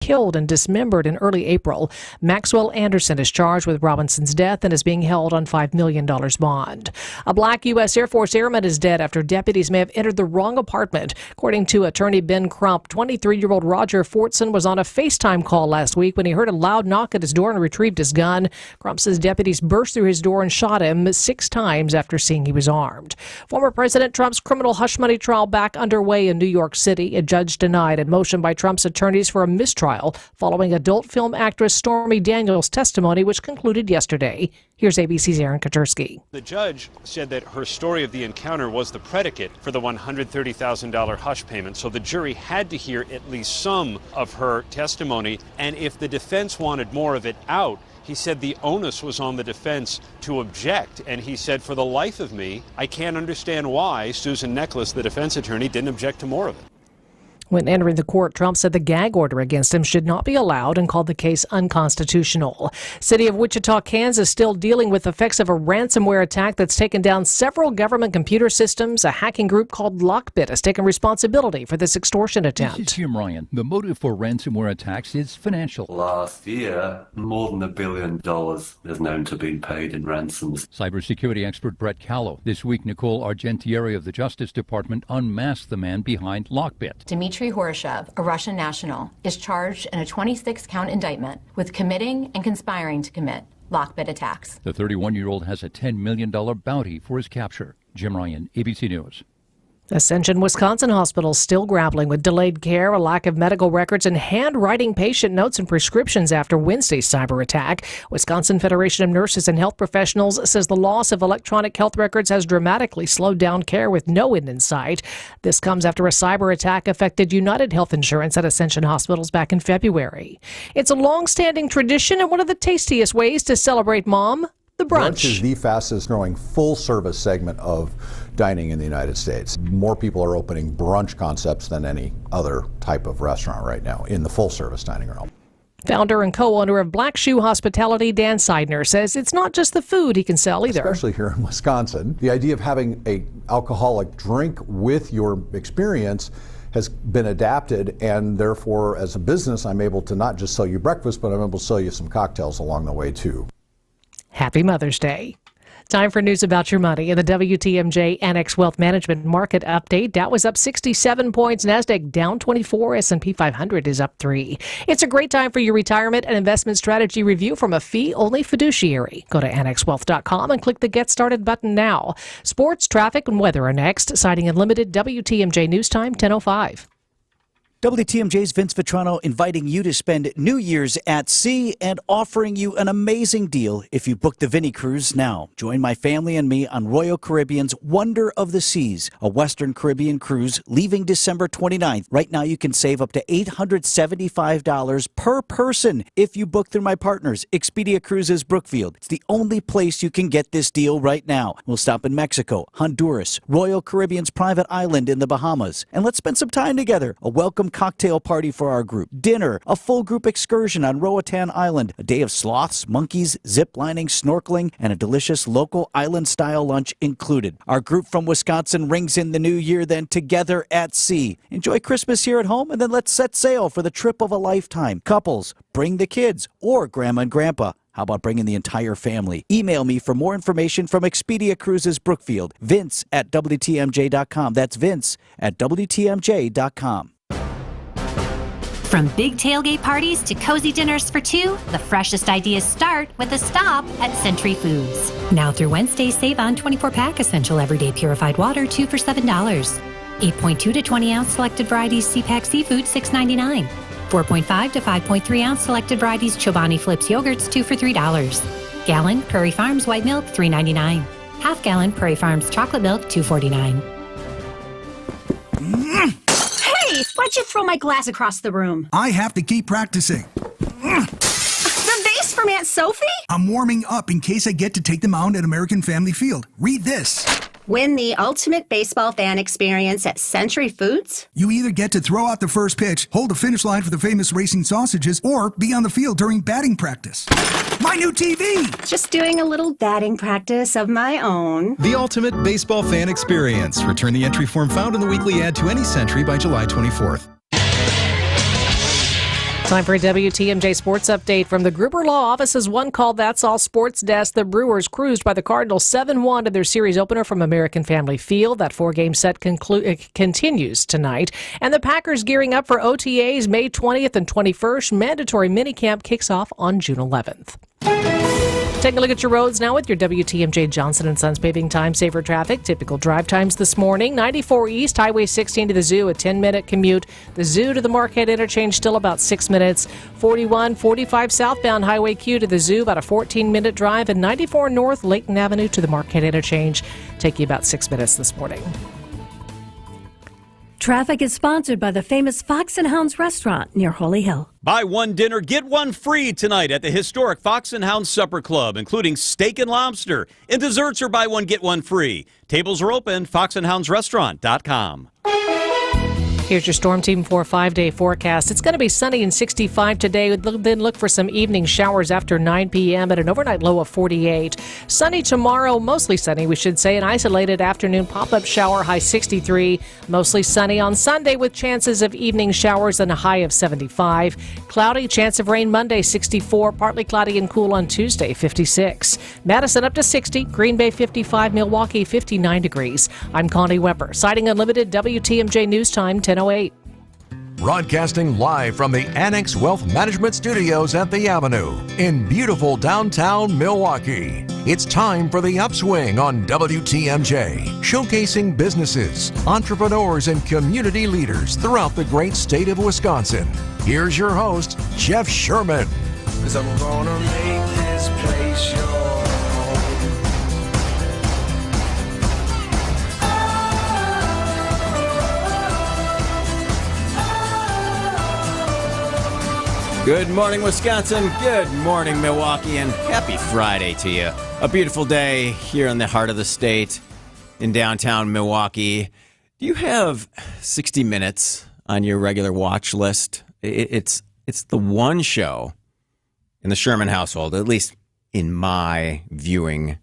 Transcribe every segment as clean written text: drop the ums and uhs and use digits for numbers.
killed and dismembered in early April. Maxwell Anderson is charged with Robinson's death and is being held on $5 million bond. A black U.S. Air Force airman is dead after deputies may have entered the wrong apartment. According to attorney Ben Crump, 23-year-old Roger Fortson was on a FaceTime call last week when he heard a loud knock at his door and retrieved his gun. Crump says deputies burst through his door and shot him 6 times after seeing he was armed. Former President Trump's criminal hush money trial back underway in New York City. A judge denied a motion by Trump's attorneys for a mistrial following adult film actress Stormy Daniels' testimony, which concluded yesterday. Here's ABC's Aaron Katursky. The judge said that her story of the encounter was the predicate for the $130,000 hush payment, so the jury had to hear at least some of her testimony, and if the defense wanted more of it out, he said the onus was on the defense to object, and he said, for the life of me, I can't understand why Susan Necklace, the defense attorney, didn't object to more of it. When entering the court, Trump said the gag order against him should not be allowed and called the case unconstitutional. City of Wichita, Kansas, still dealing with the effects of a ransomware attack that's taken down several government computer systems. A hacking group called Lockbit has taken responsibility for this extortion attempt. This is Jim Ryan. The motive for ransomware attacks is financial. Last year, more than $1 billion is known to have been paid in ransoms. Cybersecurity expert Brett Callow. This week, Nicole Argentieri of the Justice Department unmasked the man behind Lockbit. Dmitry Horoshev, a Russian national, is charged in a 26-count indictment with committing and conspiring to commit Lockbit attacks. The 31-year-old has a $10 million bounty for his capture. Jim Ryan, ABC News. Ascension, Wisconsin hospitals still grappling with delayed care, a lack of medical records, and handwriting patient notes and prescriptions after Wednesday's cyber attack. Wisconsin Federation of Nurses and Health Professionals says the loss of electronic health records has dramatically slowed down care with no end in sight. This comes after a cyber attack affected United Health Insurance at Ascension hospitals back in February. It's a long-standing tradition and one of the tastiest ways to celebrate Mom, the brunch. Brunch is the fastest growing full-service segment of dining in the United States. More people are opening brunch concepts than any other type of restaurant right now in the full-service dining realm. Founder and co-owner of Black Shoe Hospitality, Dan Seidner, says it's not just the food he can sell either. Especially here in Wisconsin. The idea of having an alcoholic drink with your experience has been adapted, and therefore, as a business, I'm able to not just sell you breakfast, but I'm able to sell you some cocktails along the way, too. Happy Mother's Day. Time for news about your money. In the WTMJ Annex Wealth Management Market Update, Dow was up 67 points, NASDAQ down 24, S&P 500 is up 3. It's a great time for your retirement and investment strategy review from a fee-only fiduciary. Go to annexwealth.com and click the Get Started button now. Sports, traffic, and weather are next. Citing Unlimited, WTMJ News Time, 10:05. WTMJ's Vince Vitrano inviting you to spend New Year's at sea and offering you an amazing deal if you book the Vinny Cruise now. Join my family and me on Royal Caribbean's Wonder of the Seas, a Western Caribbean cruise leaving December 29th. Right now you can save up to $875 per person if you book through my partners, Expedia Cruises Brookfield. It's the only place you can get this deal right now. We'll stop in Mexico, Honduras, Royal Caribbean's private island in the Bahamas. And let's spend some time together. A welcome cocktail party for our group, dinner, a full group excursion on Roatan Island, a day of sloths, monkeys, zip lining, snorkeling, and a delicious local island-style lunch included. Our group from Wisconsin rings in the new year, then together at sea. Enjoy Christmas here at home, and then let's set sail for the trip of a lifetime. Couples, bring the kids, or grandma and grandpa. How about bringing the entire family? Email me for more information from Expedia Cruises Brookfield. Vince at WTMJ.com. That's Vince at WTMJ.com. From big tailgate parties to cozy dinners for two, the freshest ideas start with a stop at Century Foods. Now through Wednesday, save on 24-pack Essential Everyday Purified Water, 2 for $7. 8.2 to 20-ounce selected varieties CPAC Seafood, $6.99. 4.5 to 5.3 ounce selected varieties Chobani Flips Yogurts, 2 for $3. Gallon Prairie Farms White Milk, $3.99. Half gallon Prairie Farms Chocolate Milk, $2.49. Hey, why'd you throw my glass across the room? I have to keep practicing. The vase from Aunt Sophie? I'm warming up in case I get to take the mound at American Family Field. Read this. Win the ultimate baseball fan experience at Century Foods? You either get to throw out the first pitch, hold the finish line for the famous racing sausages, or be on the field during batting practice. My new TV! Just doing a little batting practice of my own. The ultimate baseball fan experience. Return the entry form found in the weekly ad to any Century by July 24th. Time for a WTMJ Sports Update from the Gruber Law Office's One Call That's All Sports Desk. The Brewers cruised by the Cardinals 7-1 in their series opener from American Family Field. That four-game set continues tonight. And the Packers gearing up for OTAs May 20th and 21st. Mandatory minicamp kicks off on June 11th. Taking a look at your roads now with your WTMJ Johnson & Sons paving time saver traffic. Typical drive times this morning. 94 East, Highway 16 to the Zoo, a 10-minute commute. The Zoo to the Marquette Interchange, still about 6 minutes. 41, 45 southbound Highway Q to the Zoo, about a 14-minute drive. And 94 North, Layton Avenue to the Marquette Interchange, take you about 6 minutes this morning. Traffic is sponsored by the famous Fox & Hounds restaurant near Holy Hill. Buy one dinner, get one free tonight at the historic Fox & Hounds Supper Club, including steak and lobster. And desserts are buy one, get one free. Tables are open, foxandhoundsrestaurant.com. Here's your Storm Team 4 5-day forecast. It's going to be sunny and 65 today. Then look for some evening showers after 9 p.m. at an overnight low of 48. Sunny tomorrow, mostly sunny, we should say. An isolated afternoon pop-up shower, high 63. Mostly sunny on Sunday with chances of evening showers and a high of 75. Cloudy, chance of rain Monday, 64. Partly cloudy and cool on Tuesday, 56. Madison up to 60. Green Bay, 55. Milwaukee, 59 degrees. I'm Connie Weber. Citing Unlimited, WTMJ News Time, 10:08. Broadcasting live from the Annex Wealth Management Studios at the Avenue in beautiful downtown Milwaukee. It's time for the Upswing on WTMJ, showcasing businesses, entrepreneurs, and community leaders throughout the great state of Wisconsin. Here's your host, Jeff Sherman. 'Cause I'm gonna make this place your home. Good morning, Wisconsin. Good morning, Milwaukee, and happy Friday to you. A beautiful day here in the heart of the state in downtown Milwaukee. Do you have 60 Minutes on your regular watch list? It's the one show in the Sherman household, at least in my viewing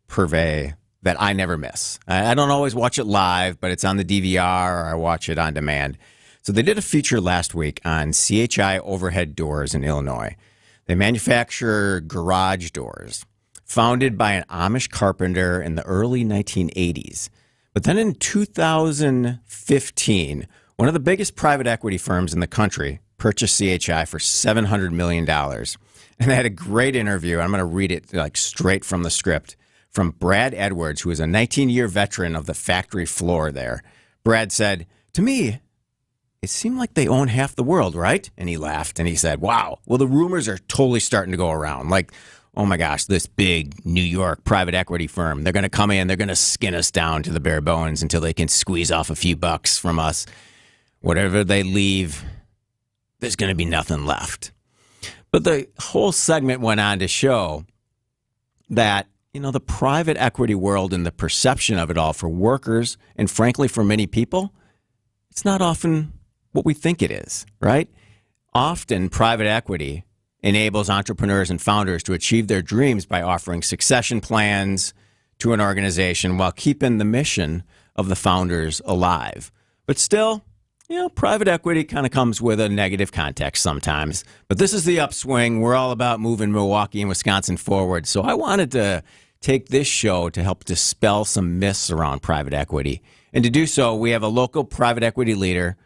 purvey, that I never miss. I don't always watch it live, but it's on the DVR or I watch it on demand. So they did a feature last week on CHI Overhead Doors in Illinois. They manufacture garage doors, founded by an Amish carpenter in the early 1980s. But then in 2015, one of the biggest private equity firms in the country purchased CHI for $700 million. And they had a great interview. I'm going to read it like straight from the script from Brad Edwards, who is a 19-year veteran of the factory floor there. Brad said, "To me, it seemed like they own half the world, right?" And he laughed and he said, "Wow, well, the rumors are totally starting to go around. Like, oh my gosh, this big New York private equity firm, they're going to come in, they're going to skin us down to the bare bones until they can squeeze off a few bucks from us. Whatever they leave, there's going to be nothing left." But the whole segment went on to show that, you know, the private equity world and the perception of it all for workers and frankly for many people, it's not often what we think it is, right? Often private equity enables entrepreneurs and founders to achieve their dreams by offering succession plans to an organization while keeping the mission of the founders alive. But still, you know, private equity kind of comes with a negative context sometimes. But this is the Upswing. We're all about moving Milwaukee and Wisconsin forward. So I wanted to take this show to help dispel some myths around private equity. And to do so, we have a local private equity leader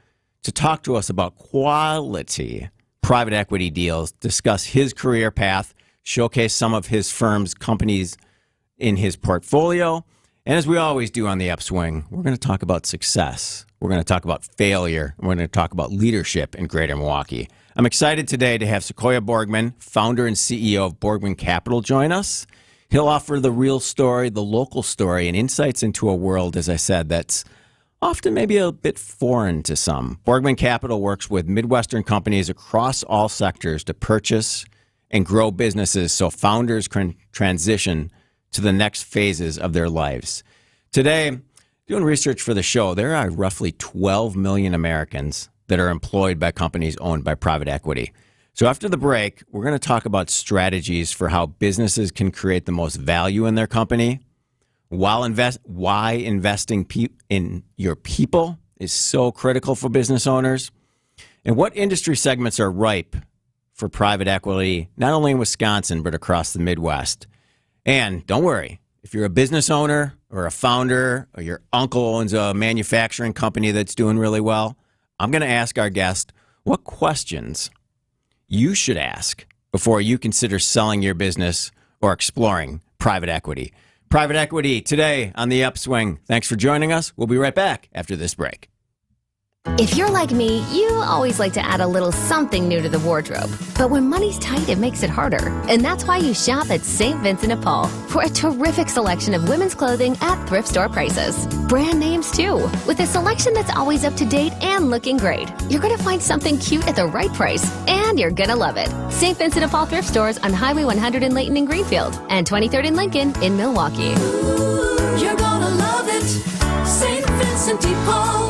to talk to us about quality private equity deals, discuss his career path, showcase some of his firm's companies in his portfolio. And as we always do on the Upswing, we're going to talk about success. We're going to talk about failure. And we're going to talk about leadership in Greater Milwaukee. I'm excited today to have Sequoia Borgman, founder and CEO of Borgman Capital, join us. He'll offer the real story, the local story, and insights into a world, as I said, that's often maybe a bit foreign to some. Borgman Capital works with Midwestern companies across all sectors to purchase and grow businesses so founders can transition to the next phases of their lives. Today, doing research for the show, there are roughly 12 million Americans that are employed by companies owned by private equity. So after the break, we're going to talk about strategies for how businesses can create the most value in their company, why investing in your people is so critical for business owners, and what industry segments are ripe for private equity, not only in Wisconsin, but across the Midwest. And don't worry, if you're a business owner or a founder or your uncle owns a manufacturing company that's doing really well, I'm going to ask our guest what questions you should ask before you consider selling your business or exploring private equity. Private equity today on the Upswing. Thanks for joining us. We'll be right back after this break. If you're like me, you always like to add a little something new to the wardrobe. But when money's tight, it makes it harder. And that's why you shop at St. Vincent de Paul for a terrific selection of women's clothing at thrift store prices. Brand names, too, with a selection that's always up to date and looking great. You're going to find something cute at the right price, and you're going to love it. St. Vincent de Paul thrift stores on Highway 100 in Layton and Greenfield, and 23rd and Lincoln in Milwaukee. Ooh, you're going to love it. St. Vincent de Paul.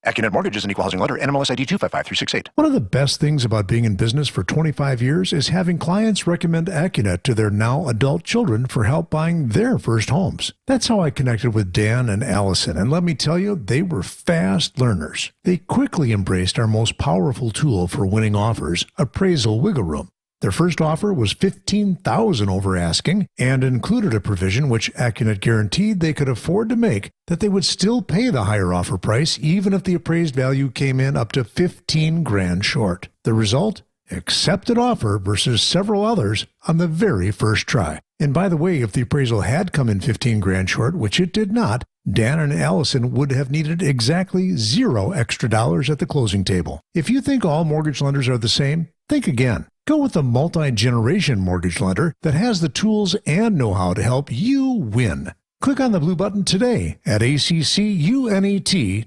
Accunet Mortgage is an equal housing lender. NMLS ID 255368. One of the best things about being in business for 25 years is having clients recommend Accunet to their now adult children for help buying their first homes. That's how I connected with Dan and Allison, and let me tell you, they were fast learners. They quickly embraced our most powerful tool for winning offers, Appraisal Wiggle Room. Their first offer was $15,000 over asking and included a provision which Accunet guaranteed they could afford to make, that they would still pay the higher offer price even if the appraised value came in up to $15,000 short. The result? Accepted offer versus several others on the very first try. And by the way, if the appraisal had come in $15,000 short, which it did not, Dan and Allison would have needed exactly $0 extra at the closing table. If you think all mortgage lenders are the same, think again. Go with a multi-generation mortgage lender that has the tools and know-how to help you win. Click on the blue button today at accunet.com.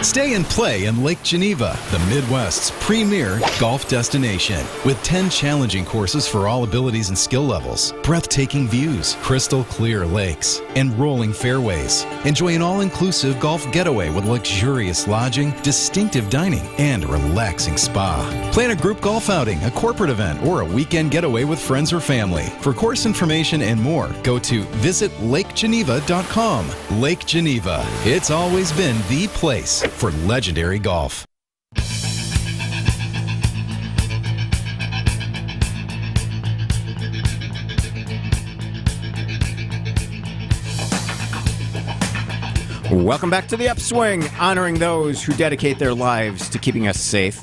Stay and play in Lake Geneva, the Midwest's premier golf destination. With 10 challenging courses for all abilities and skill levels, breathtaking views, crystal clear lakes, and rolling fairways. Enjoy an all-inclusive golf getaway with luxurious lodging, distinctive dining, and a relaxing spa. Plan a group golf outing, a corporate event, or a weekend getaway with friends or family. For course information and more, go to visitlakegeneva.com. Lake Geneva. It's always been the place for legendary golf. Welcome back to the Upswing, honoring those who dedicate their lives to keeping us safe.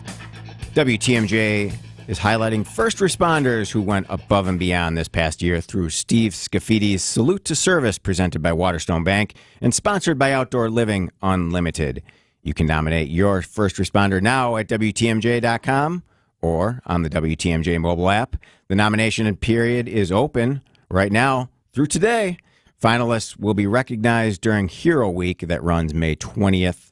WTMJ is highlighting first responders who went above and beyond this past year through Steve Scaffidi's Salute to Service, presented by Waterstone Bank and sponsored by Outdoor Living Unlimited. You can nominate your first responder now at WTMJ.com or on the WTMJ mobile app. The nomination period is open right now through today. Finalists will be recognized during Hero Week that runs May 20th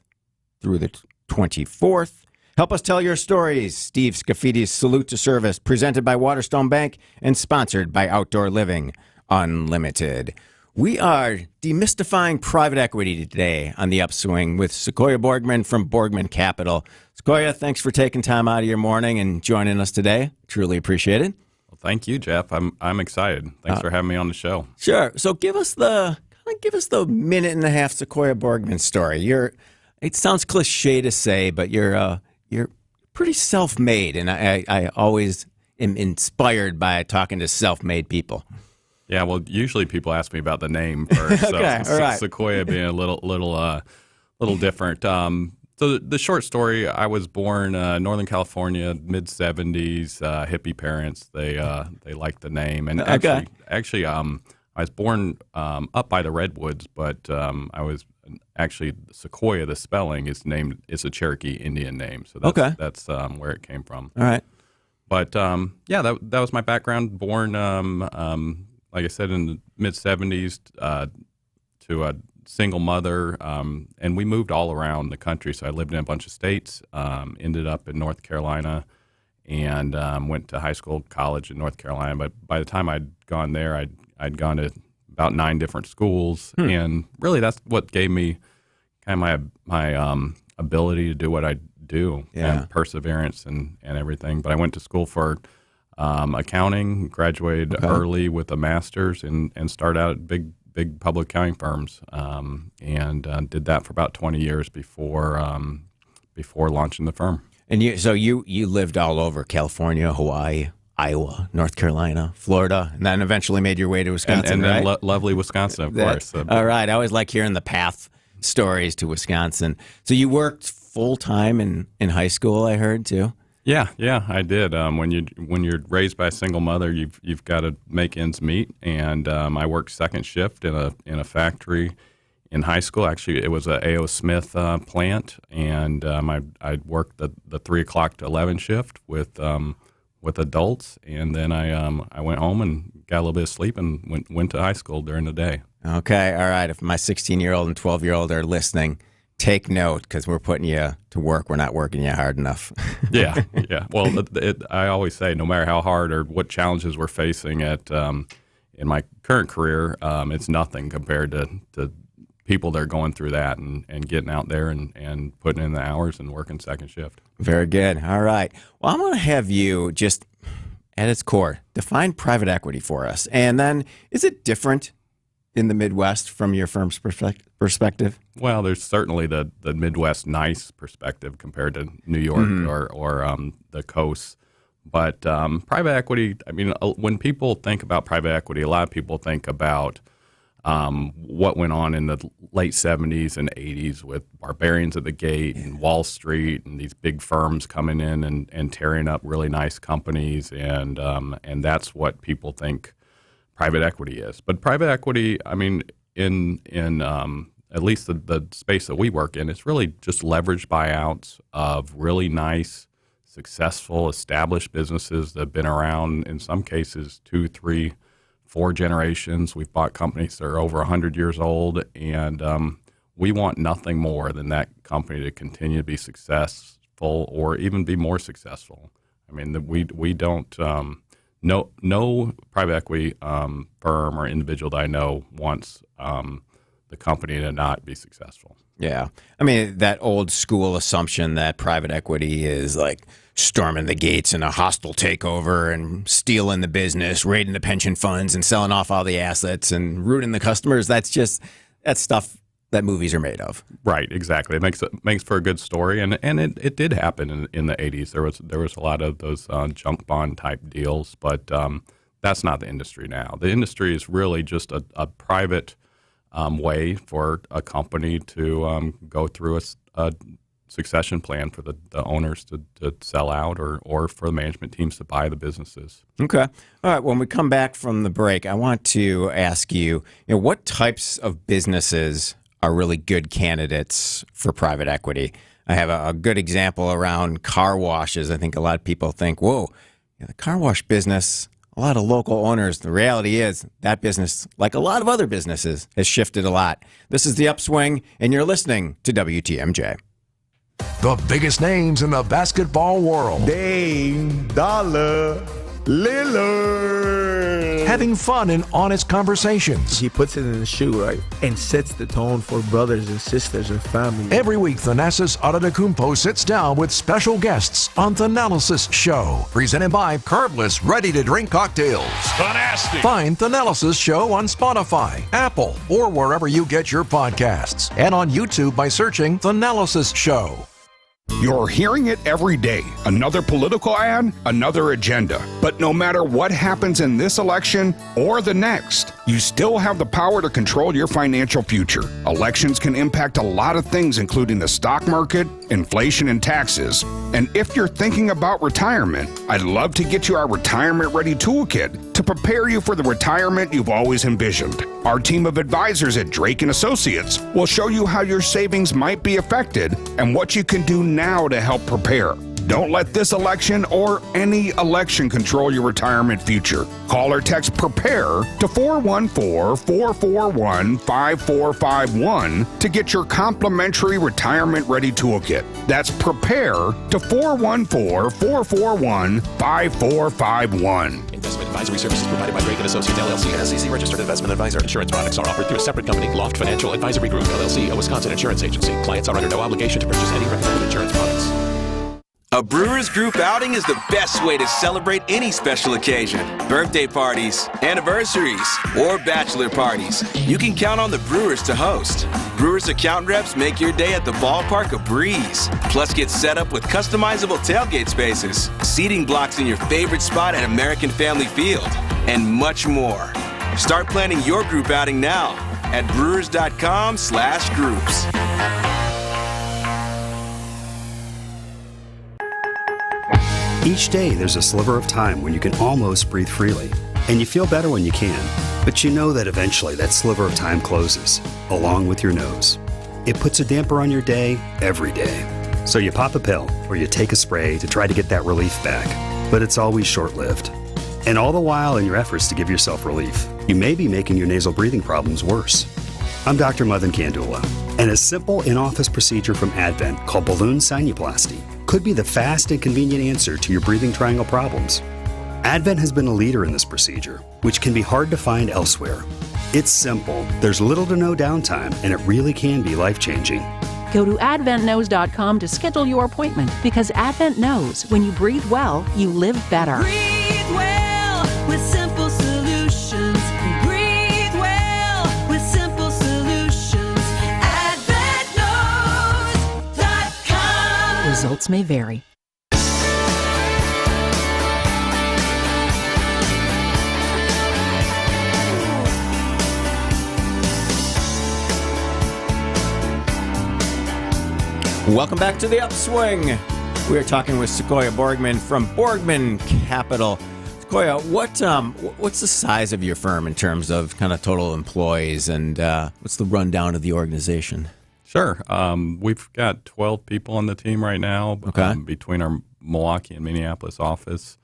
through the 24th. Help us tell your stories. Steve Scaffidi's Salute to Service, presented by Waterstone Bank and sponsored by Outdoor Living Unlimited. We are demystifying private equity today on the Upswing with Sequoia Borgman from Borgman Capital. Sequoia, thanks for taking time out of your morning and joining us today. Truly appreciate it. Well, thank you, Jeff. I'm excited. Thanks for having me on the show. Sure. So give us the minute and a half Sequoia Borgman story. It sounds cliche to say, but you're pretty self-made, and I always am inspired by talking to self-made people. Yeah, well, usually people ask me about the name first. Okay, all right. Sequoia being a little different. So the short story: I was born Northern California, mid '70s. Hippie parents. They liked the name, and actually, I was born up by the redwoods, but I was actually Sequoia. The spelling is named. It's a Cherokee Indian name, so that's where it came from. All right. But yeah, that was my background. Born like I said, in the mid-'70s to a single mother, and we moved all around the country. So I lived in a bunch of states, ended up in North Carolina, and went to high school, college in North Carolina. But by the time I'd gone there, I'd gone to about 9 different schools, and really that's what gave me kind of my ability to do what I do, and perseverance and everything. But I went to school for accounting, graduated early with a master's, and started out at big public accounting firms, and did that for about 20 years before launching the firm. And you lived all over California, Hawaii, Iowa, North Carolina, Florida, and then eventually made your way to Wisconsin, and then right? lovely Wisconsin, of course. All right. I always like hearing the path stories to Wisconsin. So you worked full-time in high school, I heard, too? Yeah, I did. When you're raised by a single mother, you've got to make ends meet, and I worked second shift in a factory in high school. Actually, it was a A.O. Smith plant, and I worked the 3 o'clock to 11 shift with adults, and then I went home and got a little bit of sleep and went to high school during the day. Okay, all right. If my 16-year-old and 12-year-old are listening, take note, because we're putting you to work. We're not working you hard enough. Yeah. Well, I always say, no matter how hard or what challenges we're facing in my current career, it's nothing compared to people that are going through that and getting out there and putting in the hours and working second shift. Very good. All right. Well, I'm going to have you just, at its core, define private equity for us. And then, is it different in the Midwest from your firm's perspective? Well, there's certainly the Midwest nice perspective compared to New York or the coast. But private equity, I mean, when people think about private equity, a lot of people think about what went on in the late 70s and 80s with Barbarians at the Gate and Wall Street and these big firms coming in and tearing up really nice companies. And that's what people think private equity is. But private equity, I mean, in at least the space that we work in, it's really just leveraged buyouts of really nice, successful, established businesses that have been around, in some cases, 2, 3, 4 generations. We've bought companies that are over 100 years old, and we want nothing more than that company to continue to be successful or even be more successful. I mean, we don't no private equity firm or individual that I know wants the company to not be successful. Yeah. I mean, that old school assumption that private equity is like storming the gates in a hostile takeover and stealing the business, raiding the pension funds and selling off all the assets and rooting the customers. That's stuff that movies are made of. Right, exactly. It makes for a good story, and it did happen in the 80s. There was a lot of those junk bond type deals, but that's not the industry now. The industry is really just a private way for a company to go through a succession plan for the owners to sell out or for the management teams to buy the businesses. Okay. All right. When we come back from the break, I want to ask you, what types of businesses are really good candidates for private equity? I have a good example around car washes. I think a lot of people think, whoa, the car wash business, a lot of local owners. The reality is that business, like a lot of other businesses, has shifted a lot. This is The Upswing, and you're listening to WTMJ. The biggest names in the basketball world. Dame Dollar Lillard. Having fun and honest conversations. He puts it in the shoe, right? And sets the tone for brothers and sisters and family. Every week, Thanasis Adetokounmpo sits down with special guests on Thanalysis Show. Presented by Carbless Ready-to-Drink Cocktails. Fantastic. Find Thanalysis Show on Spotify, Apple, or wherever you get your podcasts. And on YouTube by searching Thanalysis Show. You're hearing it every day. Another political ad, another agenda. But no matter what happens in this election or the next, you still have the power to control your financial future. Elections can impact a lot of things, including the stock market, inflation, and taxes. And if you're thinking about retirement, I'd love to get you our Retirement Ready Toolkit to prepare you for the retirement you've always envisioned. Our team of advisors at Drake & Associates will show you how your savings might be affected and what you can do now to help prepare. Don't let this election or any election control your retirement future. Call or text PREPARE to 414-441-5451 to get your complimentary Retirement Ready Toolkit. That's PREPARE to 414-441-5451. Investment advisory services provided by Drake & Associates, LLC, an SEC registered investment advisor. Insurance products are offered through a separate company, Loft Financial Advisory Group, LLC, a Wisconsin insurance agency. Clients are under no obligation to purchase any recommended insurance products. A Brewers group outing is the best way to celebrate any special occasion. Birthday parties, anniversaries, or bachelor parties. You can count on the Brewers to host. Brewers account reps make your day at the ballpark a breeze. Plus, get set up with customizable tailgate spaces, seating blocks in your favorite spot at American Family Field, and much more. Start planning your group outing now at brewers.com/groups. Each day, there's a sliver of time when you can almost breathe freely, and you feel better when you can. But you know that eventually that sliver of time closes, along with your nose. It puts a damper on your day every day. So you pop a pill or you take a spray to try to get that relief back. But it's always short-lived. And all the while in your efforts to give yourself relief, you may be making your nasal breathing problems worse. I'm Dr. Madan Kandula, and a simple in-office procedure from Advent called balloon sinuplasty could be the fast and convenient answer to your breathing triangle problems. Advent has been a leader in this procedure, which can be hard to find elsewhere. It's simple, there's little to no downtime, and it really can be life-changing. Go to adventknows.com to schedule your appointment, because Advent knows when you breathe well, you live better. Breathe well with simple solutions. Breathe well with simple solutions. AdventKnows.com. Results may vary. Welcome back to the Upswing. We are talking with Sequoia Borgman from Borgman Capital. Sequoia, what's the size of your firm in terms of kind of total employees, and what's the rundown of the organization? Sure. We've got 12 people on the team right now, between our Milwaukee and Minneapolis office,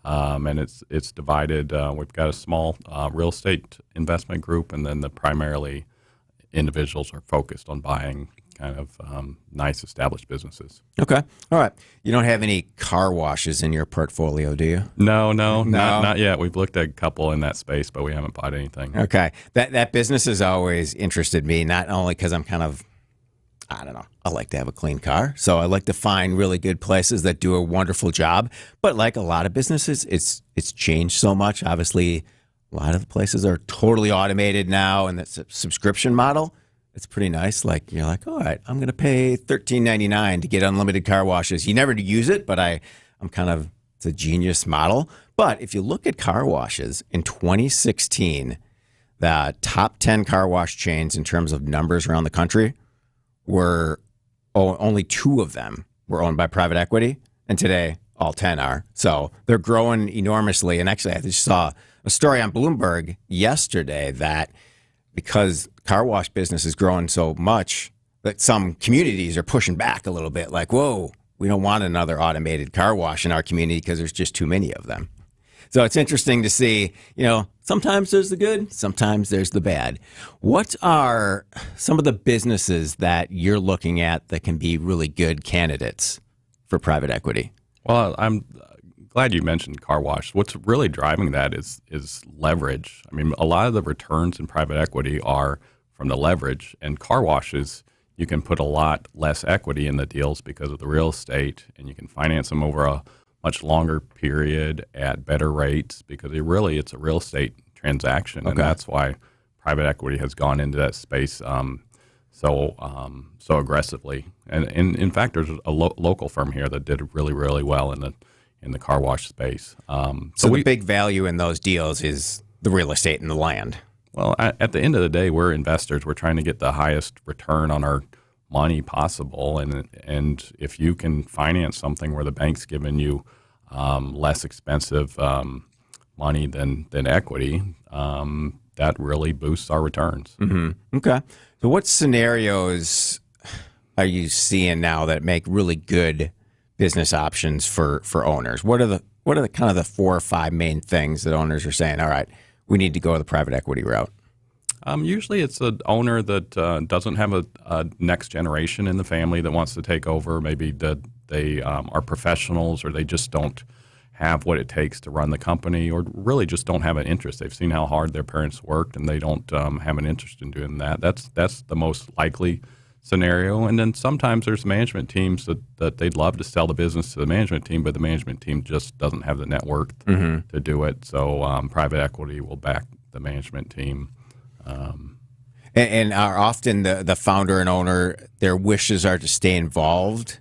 and it's divided. We've got a small real estate investment group, and then primarily individuals are focused on buying kind of nice established businesses. Okay. All right. You don't have any car washes in your portfolio, do you? No, not yet. We've looked at a couple in that space, but we haven't bought anything. Okay. That business has always interested me, not only because I'm kind of, I don't know, I like to have a clean car. So I like to find really good places that do a wonderful job. But like a lot of businesses, it's changed so much. Obviously, a lot of the places are totally automated now, and that's a subscription model. It's pretty nice. Like, you're like, all right, I'm going to pay $13.99 to get unlimited car washes. You never use it, but I'm kind of, it's a genius model. But if you look at car washes in 2016, the top 10 car wash chains in terms of numbers around the country were, only 2 of them were owned by private equity. And today, all 10 are. So they're growing enormously. And actually, I just saw a story on Bloomberg yesterday that because car wash business is growing so much that some communities are pushing back a little bit, like, whoa, we don't want another automated car wash in our community because there's just too many of them. So it's interesting to see, sometimes there's the good, sometimes there's the bad. What are some of the businesses that you're looking at that can be really good candidates for private equity? Well, I'm glad you mentioned car wash. What's really driving that is leverage. I mean, a lot of the returns in private equity are from the leverage, and car washes, you can put a lot less equity in the deals because of the real estate, and you can finance them over a much longer period at better rates because it's a real estate transaction, and that's why private equity has gone into that space so aggressively. And in fact, there's a local firm here that did really, really well in the car wash space. So the big value in those deals is the real estate and the land. Well, at the end of the day, we're investors. We're trying to get the highest return on our money possible, and if you can finance something where the bank's giving you less expensive money than equity, that really boosts our returns. Mm-hmm. Okay. So what scenarios are you seeing now that make really good business options for owners? What are the kind of the 4 or 5 main things that owners are saying, all right, we need to go the private equity route? Usually it's an owner that doesn't have a next generation in the family that wants to take over. Maybe that they are professionals, or they just don't have what it takes to run the company, or really just don't have an interest. They've seen how hard their parents worked, and they don't have an interest in doing that. That's the most likely scenario. And then sometimes there's management teams that they'd love to sell the business to the management team, but the management team just doesn't have the net worth to do it. So private equity will back the management team. And are often the founder and owner, their wishes are to stay involved,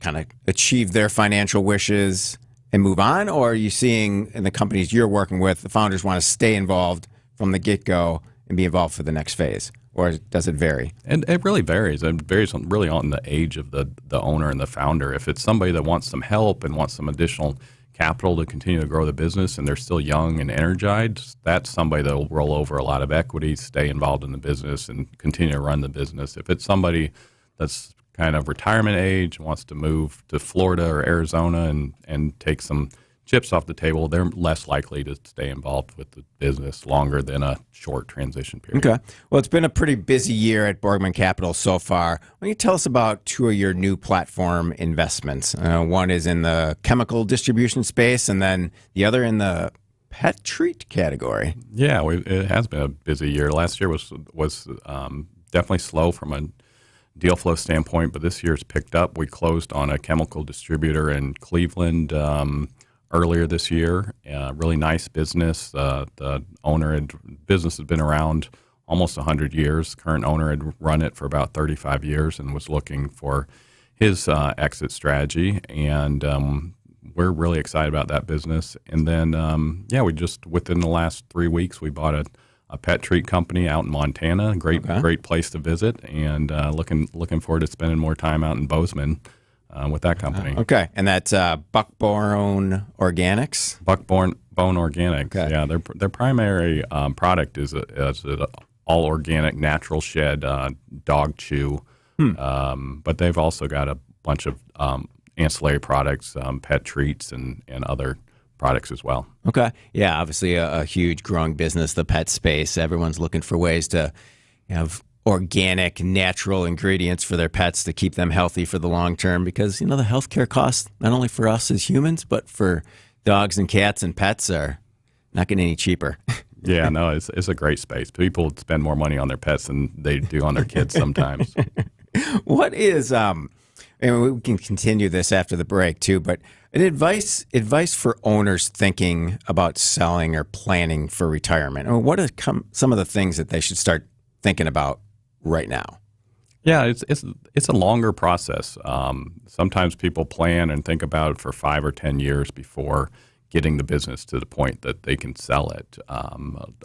kind of achieve their financial wishes and move on? Or are you seeing in the companies you're working with, the founders want to stay involved from the get-go and be involved for the next phase? Or does it vary? And it really varies. It varies really on the age of the owner and the founder. If it's somebody that wants some help and wants some additional capital to continue to grow the business and they're still young and energized, that's somebody that will roll over a lot of equity, stay involved in the business, and continue to run the business. If it's somebody that's kind of retirement age, wants to move to Florida or Arizona and take some chips off the table, they're less likely to stay involved with the business longer than a short transition period. Okay. Well, it's been a pretty busy year at Borgman Capital so far. Why don't you tell us about two of your new platform investments? One is in the chemical distribution space, and then the other in the pet treat category. Yeah, it has been a busy year. Last year was definitely slow from a deal flow standpoint, but this year's picked up. We closed on a chemical distributor in Cleveland earlier this year. Really nice business. The business has been around almost 100 years. Current owner had run it for about 35 years and was looking for his exit strategy. And we're really excited about that business. And then, we just, within the last 3 weeks, we bought a pet treat company out in Montana. Great place to visit, and looking forward to spending more time out in Bozeman with that company. Okay, and that's Buckbone Organics? Buckbone Organics, okay. Yeah. Their primary product is an all-organic natural shed dog chew, but they've also got a bunch of ancillary products, pet treats, and other products as well. Okay. Yeah, obviously a huge growing business, the pet space. Everyone's looking for ways to have organic, natural ingredients for their pets to keep them healthy for the long term, because, the healthcare costs, not only for us as humans, but for dogs and cats and pets, are not getting any cheaper. Yeah, no, it's a great space. People spend more money on their pets than they do on their kids sometimes. What is, and we can continue this after the break too, but advice for owners thinking about selling or planning for retirement? Or what are some of the things that they should start thinking about right now? Yeah, it's a longer process. Sometimes people plan and think about it for 5 or 10 years before getting the business to the point that they can sell it.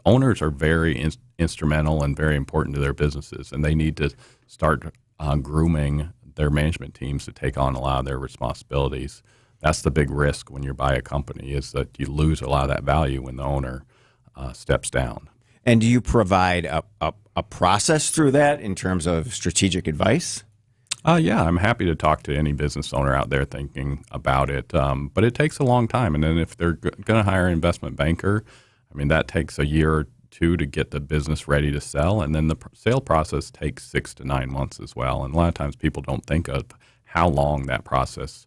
Owners are very instrumental and very important to their businesses, and they need to start grooming their management teams to take on a lot of their responsibilities. That's the big risk when you buy a company, is that you lose a lot of that value when the owner steps down. And do you provide a process through that in terms of strategic advice? Yeah, I'm happy to talk to any business owner out there thinking about it. But it takes a long time. And then if they're going to hire an investment banker, that takes a year or two to get the business ready to sell. And then the sale process takes 6 to 9 months as well. And a lot of times people don't think of how long that process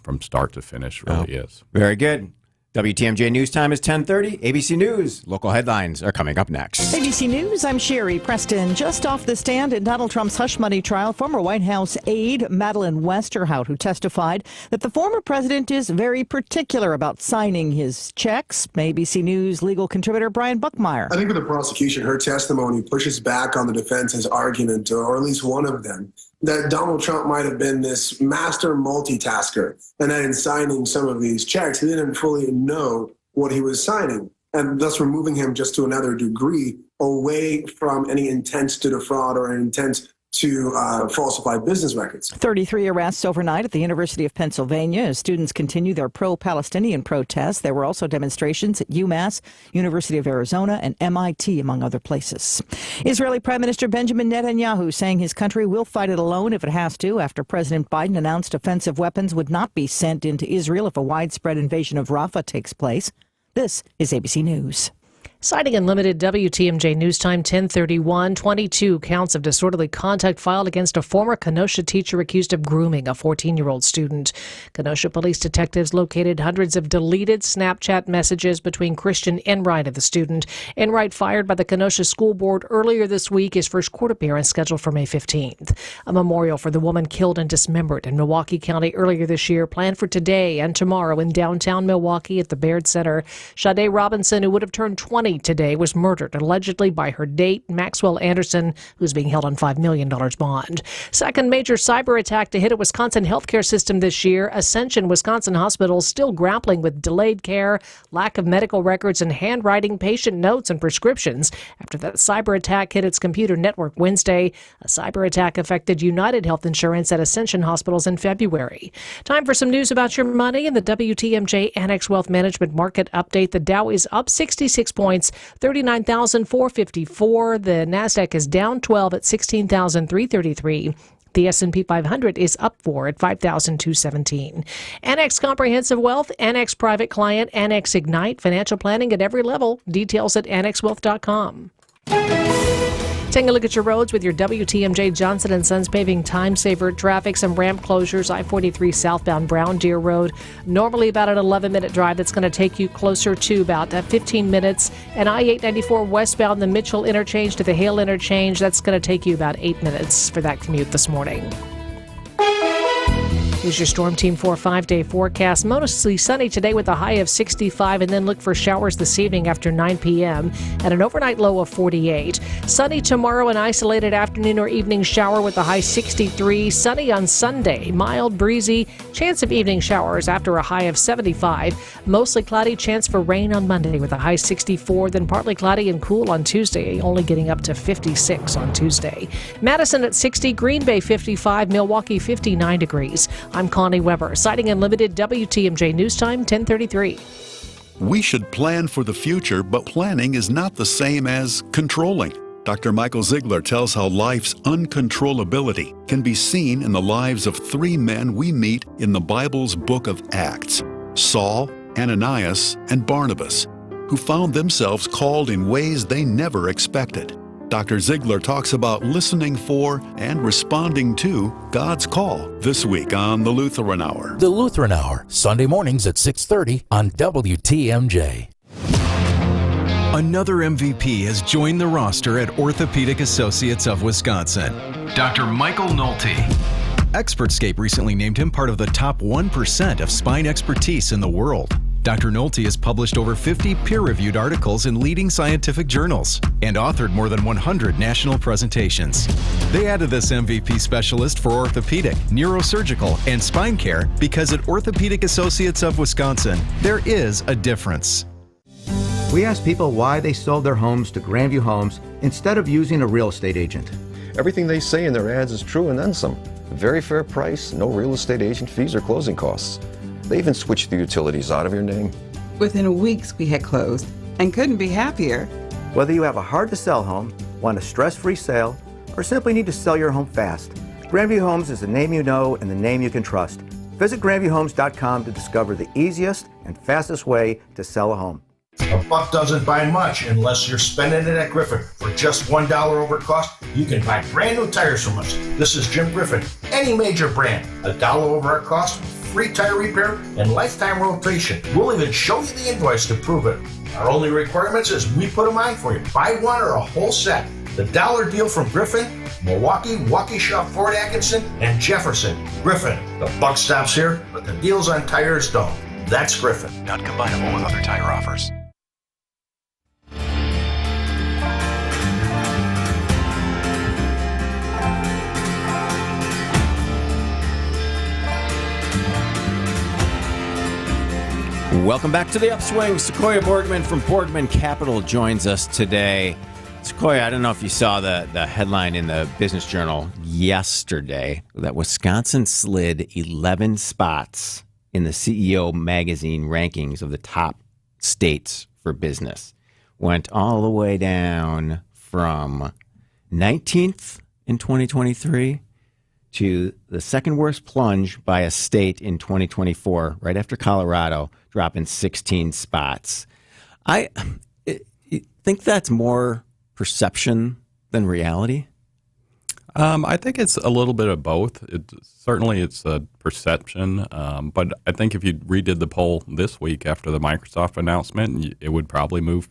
from start to finish really is. Very good. WTMJ News Time is 10:30. ABC News. Local headlines are coming up next. ABC News, I'm Sherry Preston. Just off the stand in Donald Trump's hush money trial, former White House aide Madeleine Westerhout, who testified that the former president is very particular about signing his checks. ABC News legal contributor Brian Buckmeyer. I think for the prosecution, her testimony pushes back on the defense's argument, or at least one of them, that Donald Trump might have been this master multitasker, and that in signing some of these checks, he didn't fully know what he was signing, and thus removing him just to another degree away from any intent to defraud or an intent to falsify business records. 33 arrests overnight at the University of Pennsylvania as students continue their pro-Palestinian protests. There were also demonstrations at UMass, University of Arizona, and MIT, among other places. Israeli Prime Minister Benjamin Netanyahu saying his country will fight it alone if it has to, after President Biden announced offensive weapons would not be sent into Israel if a widespread invasion of Rafah takes place. This is ABC News. Citing Unlimited, WTMJ News Time 10:31, 22 counts of disorderly conduct filed against a former Kenosha teacher accused of grooming a 14-year-old student. Kenosha police detectives located hundreds of deleted Snapchat messages between Christian Enright and the student. Enright, fired by the Kenosha School Board earlier this week, his first court appearance scheduled for May 15th. A memorial for the woman killed and dismembered in Milwaukee County earlier this year planned for today and tomorrow in downtown Milwaukee at the Baird Center. Sade Robinson, who would have turned 20 today, was murdered allegedly by her date, Maxwell Anderson, who's being held on $5 million bond. Second major cyber attack to hit a Wisconsin healthcare system this year. Ascension Wisconsin Hospital still grappling with delayed care, lack of medical records, and handwriting patient notes and prescriptions after that cyber attack hit its computer network Wednesday. A cyber attack affected United Health Insurance at Ascension hospitals in February. Time for some news about your money in the WTMJ Annex Wealth Management Market Update. The Dow is up 66 points, 39,454. The Nasdaq is down 12 at 16,333. The S&P 500 is up 4 at 5,217. Annex Comprehensive Wealth, Annex Private Client, Annex Ignite, financial planning at every level. Details at annexwealth.com. Taking a look at your roads with your WTMJ Johnson & Sons Paving Time Saver traffic. Some ramp closures. I-43 southbound Brown Deer Road. Normally about an 11-minute drive. That's going to take you closer to about 15 minutes. And I-894 westbound the Mitchell interchange to the Hale interchange. That's going to take you about 8 minutes for that commute this morning. Here's your Storm Team 4 5-day forecast. Mostly sunny today with a high of 65, and then look for showers this evening after 9 p.m. and an overnight low of 48. Sunny tomorrow, an isolated afternoon or evening shower with a high 63. Sunny on Sunday, mild, breezy, chance of evening showers after a high of 75. Mostly cloudy, chance for rain on Monday with a high 64. Then partly cloudy and cool on Tuesday, only getting up to 56 on Tuesday. Madison at 60, Green Bay 55, Milwaukee 59 degrees. I'm Connie Weber, citing Unlimited, WTMJ News Time 10:33. We should plan for the future, but planning is not the same as controlling. Dr. Michael Ziegler tells how life's uncontrollability can be seen in the lives of three men we meet in the Bible's book of Acts: Saul, Ananias, and Barnabas, who found themselves called in ways they never expected. Dr. Ziegler talks about listening for and responding to God's call this week on The Lutheran Hour. The Lutheran Hour, Sunday mornings at 6:30 on WTMJ. Another MVP has joined the roster at Orthopedic Associates of Wisconsin, Dr. Michael Nolte. Expertscape recently named him part of the top 1% of spine expertise in the world. Dr. Nolte has published over 50 peer-reviewed articles in leading scientific journals and authored more than 100 national presentations. They added this MVP specialist for orthopedic, neurosurgical, and spine care because at Orthopedic Associates of Wisconsin, there is a difference. We asked people why they sold their homes to Grandview Homes instead of using a real estate agent. Everything they say in their ads is true and then some. Very fair price, no real estate agent fees or closing costs. They even switched the utilities out of your name. Within weeks, we had closed and couldn't be happier. Whether you have a hard-to-sell home, want a stress-free sale, or simply need to sell your home fast, Grandview Homes is the name you know and the name you can trust. Visit GrandviewHomes.com to discover the easiest and fastest way to sell a home. A buck doesn't buy much unless you're spending it at Griffin. For just $1 over cost, you can buy brand new tires from us. This is Jim Griffin. Any major brand, $1 over our cost, free tire repair, and lifetime rotation. We'll even show you the invoice to prove it. Our only requirements is we put them on for you. Buy one or a whole set. The dollar deal from Griffin, Milwaukee, Waukesha, Fort Atkinson, and Jefferson. Griffin, the buck stops here, but the deals on tires don't. That's Griffin. Not combinable with other tire offers. Welcome back to the Upswing. Sequoia Borgman from Borgman Capital joins us today. Sequoia, I don't know if you saw the headline in the Business Journal yesterday that Wisconsin slid 11 spots in the CEO magazine rankings of the top states for business. Went all the way down from 19th in 2023 to the second worst plunge by a state in 2024, right after Colorado, dropping 16 spots. You think that's more perception than reality? I think it's a little bit of both. Certainly it's a perception, but I think if you redid the poll this week after the Microsoft announcement, it would probably move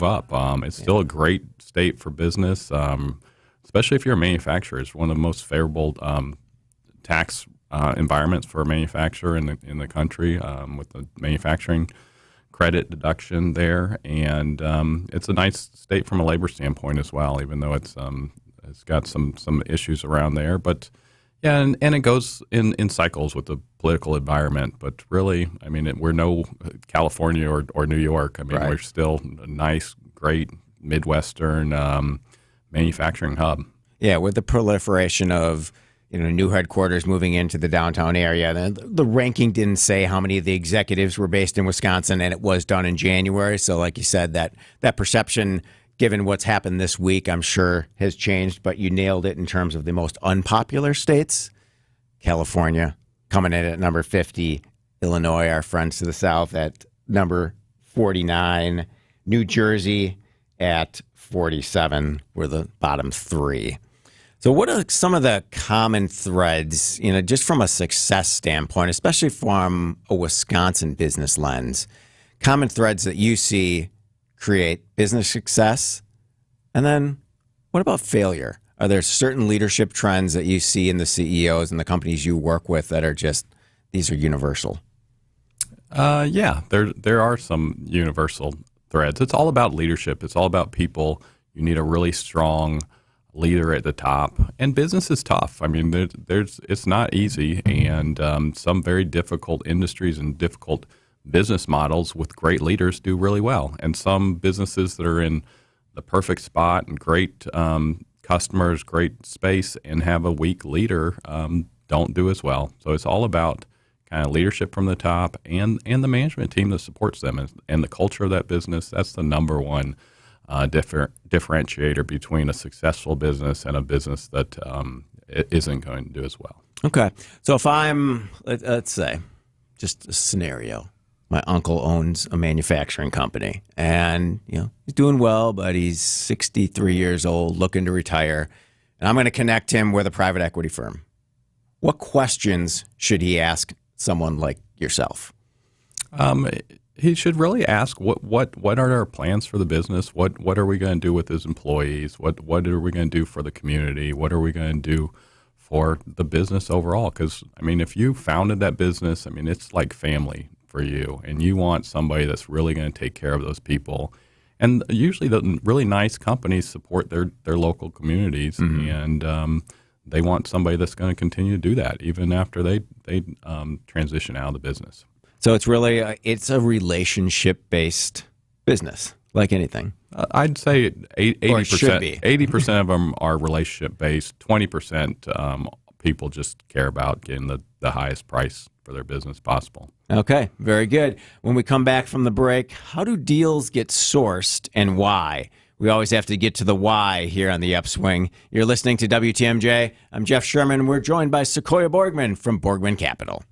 up. It's still a great state for business, especially if you're a manufacturer. It's one of the most favorable tax environments for a manufacturer in the country, with the manufacturing credit deduction there, and it's a nice state from a labor standpoint as well, even though it's got some issues around there. But yeah, and it goes in cycles with the political environment. But really, I mean, we're no California or New York. I mean, We're still a nice, great Midwestern manufacturing hub. Yeah, with the proliferation of new headquarters moving into the downtown area. The ranking didn't say how many of the executives were based in Wisconsin, and it was done in January. So like you said, that perception, given what's happened this week, I'm sure has changed, but you nailed it in terms of the most unpopular states. California coming in at number 50, Illinois, our friends to the south, at number 49, New Jersey at 47 were the bottom three. So what are some of the common threads, just from a success standpoint, especially from a Wisconsin business lens, common threads that you see create business success? And then what about failure? Are there certain leadership trends that you see in the CEOs and the companies you work with that are these are universal? Yeah, there are some universal threads. It's all about leadership. It's all about people. You need a really strong leader at the top, and business is tough. I mean, it's not easy, and some very difficult industries and difficult business models with great leaders do really well, and some businesses that are in the perfect spot and great customers, great space, and have a weak leader don't do as well. So it's all about kind of leadership from the top and the management team that supports them, and the culture of that business. That's the number one differentiator between a successful business and a business that isn't going to do as well. Okay. So if I'm, let's say, just a scenario, my uncle owns a manufacturing company, and he's doing well, but he's 63 years old, looking to retire, and I'm going to connect him with a private equity firm. What questions should he ask someone like yourself? He should really ask what are our plans for the business? What are we going to do with his employees? What are we going to do for the community? What are we going to do for the business overall? Because I mean, if you founded that business, I mean, it's like family for you, and you want somebody that's really going to take care of those people. And usually, the really nice companies support their local communities, and they want somebody that's going to continue to do that even after they transition out of the business. So it's really it's a relationship-based business, like anything. I'd say 80%. 80% of them are relationship-based. 20% people just care about getting the highest price for their business possible. Okay, very good. When we come back from the break, how do deals get sourced and why? We always have to get to the why here on the Upswing. You're listening to WTMJ. I'm Jeff Sherman. We're joined by Sequoia Borgman from Borgman Capital.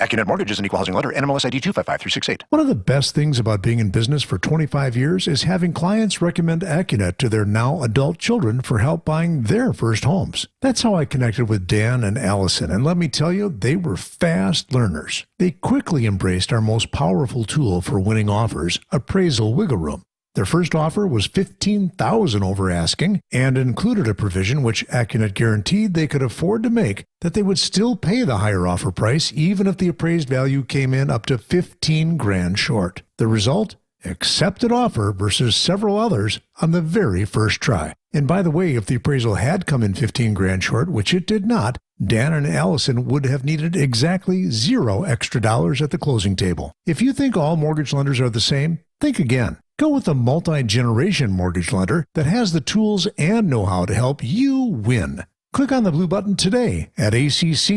Accunet Mortgage is an equal housing lender. NMLS ID 255368. One of the best things about being in business for 25 years is having clients recommend Accunet to their now adult children for help buying their first homes. That's how I connected with Dan and Allison, and let me tell you, they were fast learners. They quickly embraced our most powerful tool for winning offers, Appraisal Wiggle Room. Their first offer was $15,000 over asking and included a provision which Accunet guaranteed they could afford to make, that they would still pay the higher offer price even if the appraised value came in up to $15,000 short. The result? Accepted offer versus several others on the very first try. And by the way, if the appraisal had come in $15,000 short, which it did not, Dan and Allison would have needed exactly $0 extra at the closing table. If you think all mortgage lenders are the same, think again. Go with a multi-generation mortgage lender that has the tools and know-how to help you win. Click on the blue button today at accunet.com.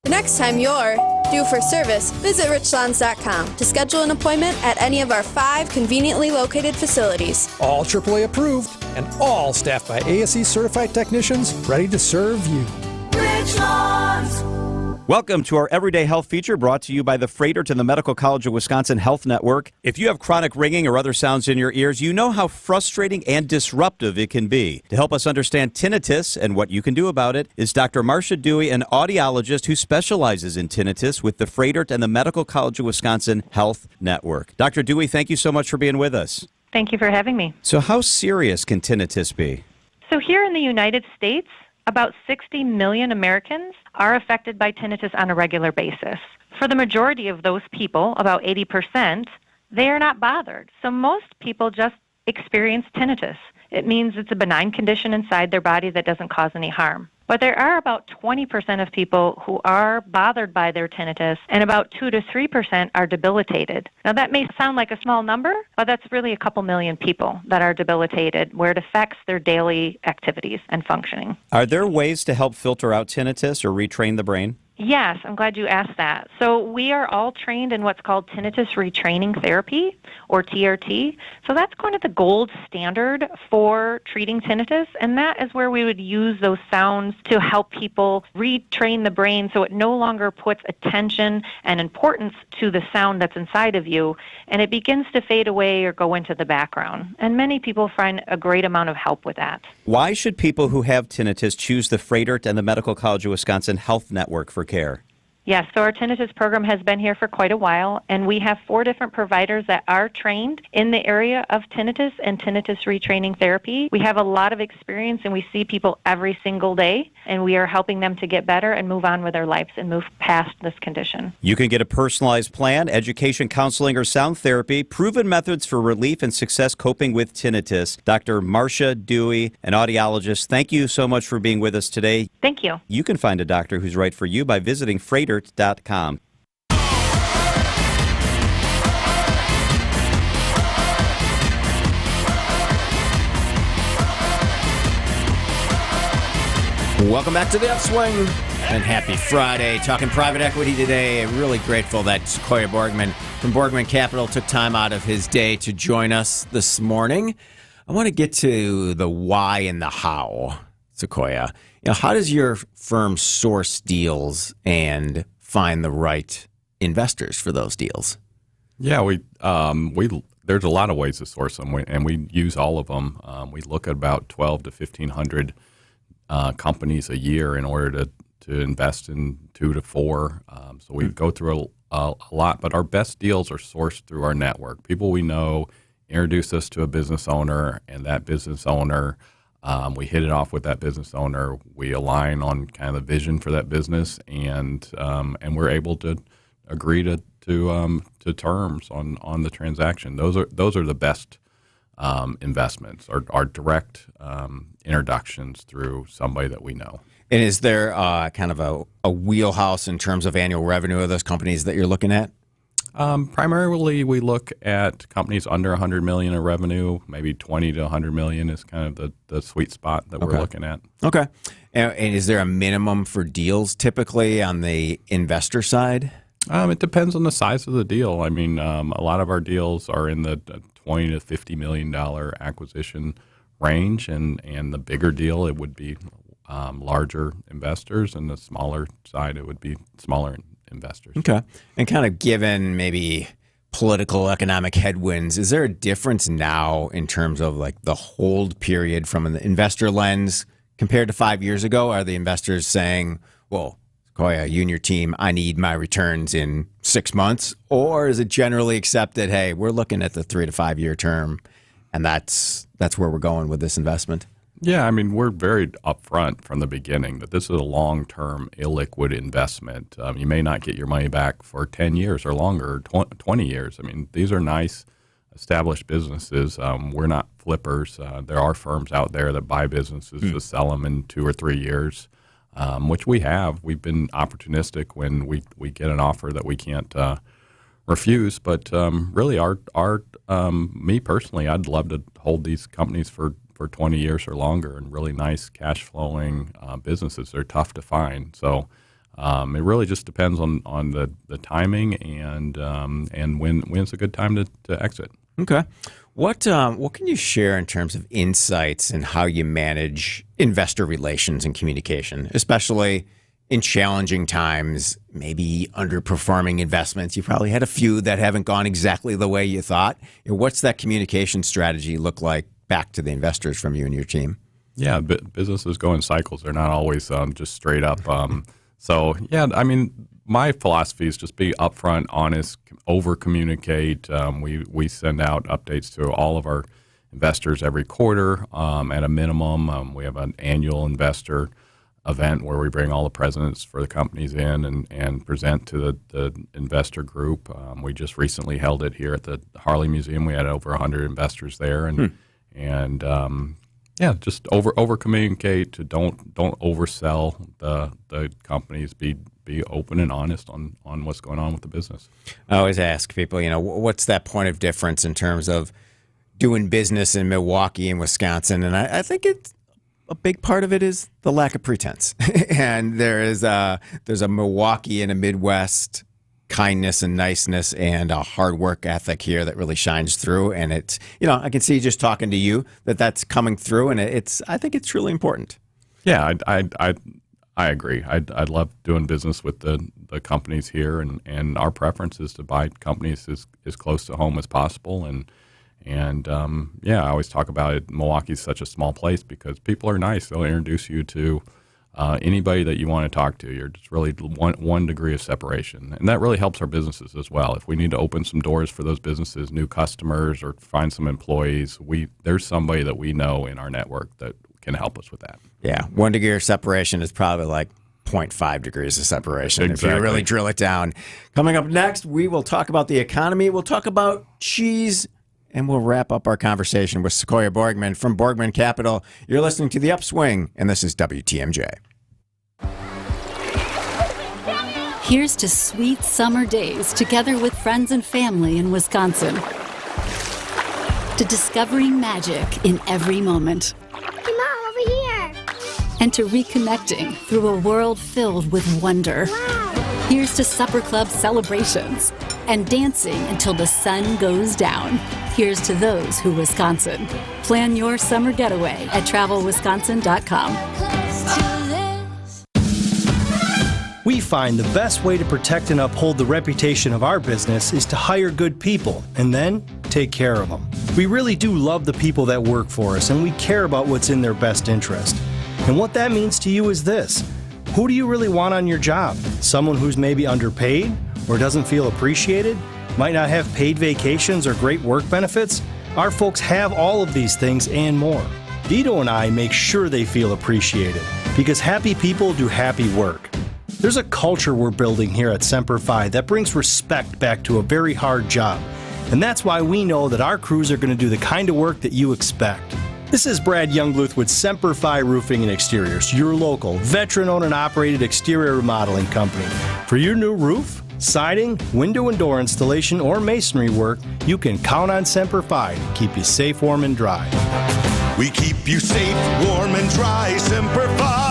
The next time you're due for service, visit richlawns.com to schedule an appointment at any of our 5 conveniently located facilities. All AAA approved and all staffed by ASE certified technicians ready to serve you. Rich Lawns. Welcome to our Everyday Health feature brought to you by the Freighter and the Medical College of Wisconsin Health Network. If you have chronic ringing or other sounds in your ears, you know how frustrating and disruptive it can be. To help us understand tinnitus and what you can do about it is Dr. Marcia Dewey, an audiologist who specializes in tinnitus with the Freighter and the Medical College of Wisconsin Health Network. Dr. Dewey, thank you so much for being with us. Thank you for having me. So how serious can tinnitus be? So here in the United States, about 60 million Americans are affected by tinnitus on a regular basis. For the majority of those people, about 80%, they are not bothered. So most people just experience tinnitus. It means it's a benign condition inside their body that doesn't cause any harm. But there are about 20% of people who are bothered by their tinnitus, and about 2 to 3% are debilitated. Now, that may sound like a small number, but that's really a couple million people that are debilitated, where it affects their daily activities and functioning. Are there ways to help filter out tinnitus or retrain the brain? Yes, I'm glad you asked that. So we are all trained in what's called tinnitus retraining therapy, or TRT. So that's kind of the gold standard for treating tinnitus, and that is where we would use those sounds to help people retrain the brain so it no longer puts attention and importance to the sound that's inside of you, and it begins to fade away or go into the background. And many people find a great amount of help with that. Why should people who have tinnitus choose the Freighter and the Medical College of Wisconsin Health Network for care? Yes, so our tinnitus program has been here for quite a while, and we have 4 different providers that are trained in the area of tinnitus and tinnitus retraining therapy. We have a lot of experience, and we see people every single day, and we are helping them to get better and move on with their lives and move past this condition. You can get a personalized plan, education, counseling, or sound therapy, proven methods for relief and success coping with tinnitus. Dr. Marcia Dewey, an audiologist, thank you so much for being with us today. Thank you. You can find a doctor who's right for you by visiting Freighter.com. Welcome back to the Upswing, and happy Friday. Talking private equity today. Really grateful that Sequoia Borgman from Borgman Capital took time out of his day to join us this morning. I want to get to the why and the how, Sequoia. How does your firm source deals and find the right investors for those deals? Yeah, there's a lot of ways to source them, and we use all of them. We look at about 12 to 1,500 companies a year in order to invest in 2 to 4. So we go through a lot, but our best deals are sourced through our network. People we know introduce us to a business owner, and that business owner, we hit it off with that business owner. We align on kind of the vision for that business, and we're able to agree to terms on the transaction. Those are the best investments. Our direct introductions through somebody that we know. And is there kind of a wheelhouse in terms of annual revenue of those companies that you're looking at? Primarily, we look at companies under $100 million in revenue. Maybe $20 to $100 million is kind of the sweet spot that we're looking at. Okay. And is there a minimum for deals typically on the investor side? It depends on the size of the deal. I mean, a lot of our deals are in the $20 to $50 million acquisition range, and the bigger deal, it would be larger investors, and the smaller side, it would be smaller investors. Okay. And kind of given maybe political economic headwinds, is there a difference now in terms of like the hold period from an investor lens compared to 5 years ago? Are the investors saying, well, Sequoia, you and your team, I need my returns in 6 months? Or is it generally accepted, hey, we're looking at the 3 to 5 year term, and that's where we're going with this investment? Yeah, I mean, we're very upfront from the beginning that this is a long-term, illiquid investment. You may not get your money back for 10 years or longer, 20 years. I mean, these are nice, established businesses. We're not flippers. There are firms out there that buy businesses to sell them in 2 or 3 years, which we have. We've been opportunistic when we get an offer that we can't refuse. But really, me personally, I'd love to hold these companies for 20 years or longer, and really nice cash flowing businesses. They're tough to find. So it really just depends on the timing and when's a good time to exit. Okay. What can you share in terms of insights and how you manage investor relations and communication, especially in challenging times, maybe underperforming investments. You probably had a few that haven't gone exactly the way you thought. What's that communication strategy look like back to the investors from you and your team? Yeah, businesses go in cycles. They're not always just straight up. So, yeah, I mean, my philosophy is just be upfront, honest, over-communicate. We send out updates to all of our investors every quarter at a minimum. We have an annual investor event where we bring all the presidents for the companies in and present to the investor group. We just recently held it here at the Harley Museum. We had over 100 investors there, and just over communicate. Don't oversell the companies. Be open and honest on what's going on with the business. I always ask people, what's that point of difference in terms of doing business in Milwaukee and Wisconsin, and I think it's a big part of it is the lack of pretense. And there's a Milwaukee and a Midwest kindness and niceness and a hard work ethic here that really shines through. And it's, I can see just talking to you that's coming through, and I think it's truly important. Yeah, I agree. I love doing business with the companies here, and our preference is to buy companies as close to home as possible. And I always talk about it. Milwaukee's such a small place because people are nice. They'll introduce you to anybody that you want to talk to. You're just really one degree of separation. And that really helps our businesses as well. If we need to open some doors for those businesses, new customers, or find some employees, there's somebody that we know in our network that can help us with that. Yeah, 1 degree of separation is probably like 0.5 degrees of separation, exactly, if you really drill it down. Coming up next, we will talk about the economy. We'll talk about cheese. And we'll wrap up our conversation with Sequoia Borgman from Borgman Capital. You're listening to The Upswing, and this is WTMJ. Here's to sweet summer days together with friends and family in Wisconsin. To discovering magic in every moment. Hey, Mom, over here. And to reconnecting through a world filled with wonder. Wow. Here's to supper club celebrations and dancing until the sun goes down. Here's to those who Wisconsin. Plan your summer getaway at travelwisconsin.com. We find the best way to protect and uphold the reputation of our business is to hire good people and then take care of them. We really do love the people that work for us, and we care about what's in their best interest. And what that means to you is this. Who do you really want on your job? Someone who's maybe underpaid or doesn't feel appreciated? Might not have paid vacations or great work benefits? Our folks have all of these things and more. Vito and I make sure they feel appreciated because happy people do happy work. There's a culture we're building here at Semper Fi that brings respect back to a very hard job. And that's why we know that our crews are going to do the kind of work that you expect. This is Brad Youngluth with Semper Fi Roofing and Exteriors, your local, veteran-owned and operated exterior remodeling company. For your new roof, siding, window and door installation, or masonry work, you can count on Semper Fi to keep you safe, warm, and dry. We keep you safe, warm, and dry, Semper Fi.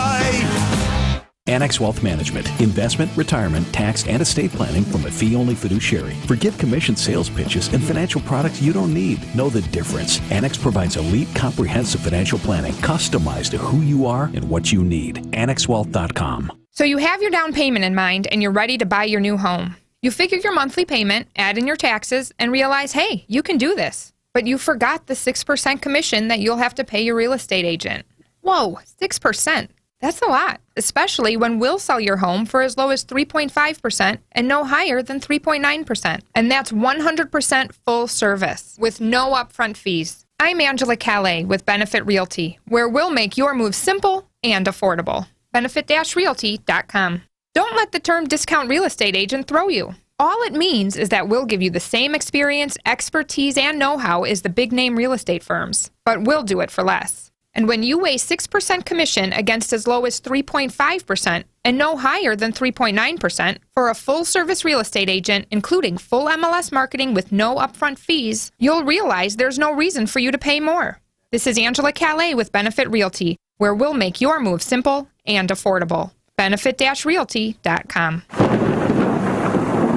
Annex Wealth Management, investment, retirement, tax, and estate planning from a fee-only fiduciary. Forget commission sales pitches and financial products you don't need. Know the difference. Annex provides elite, comprehensive financial planning, customized to who you are and what you need. AnnexWealth.com. So you have your down payment in mind and you're ready to buy your new home. You figure your monthly payment, add in your taxes, and realize, hey, you can do this. But you forgot the 6% commission that you'll have to pay your real estate agent. Whoa, 6%. That's a lot, especially when we'll sell your home for as low as 3.5% and no higher than 3.9%. And that's 100% full service with no upfront fees. I'm Angela Calais with Benefit Realty, where we'll make your move simple and affordable. Benefit-realty.com. Don't let the term discount real estate agent throw you. All it means is that we'll give you the same experience, expertise, and know-how as the big-name real estate firms, but we'll do it for less. And when you weigh 6% commission against as low as 3.5% and no higher than 3.9% for a full-service real estate agent, including full MLS marketing with no upfront fees, you'll realize there's no reason for you to pay more. This is Angela Calais with Benefit Realty, where we'll make your move simple and affordable. Benefit-realty.com.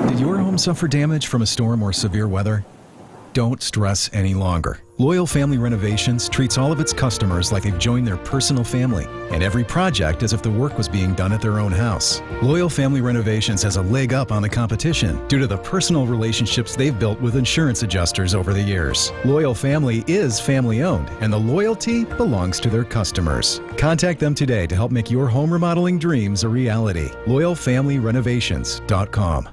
Did your home suffer damage from a storm or severe weather? Don't stress any longer. Loyal Family Renovations treats all of its customers like they've joined their personal family, and every project as if the work was being done at their own house. Loyal Family Renovations has a leg up on the competition due to the personal relationships they've built with insurance adjusters over the years. Loyal Family is family-owned, and the loyalty belongs to their customers. Contact them today to help make your home remodeling dreams a reality. LoyalFamilyRenovations.com.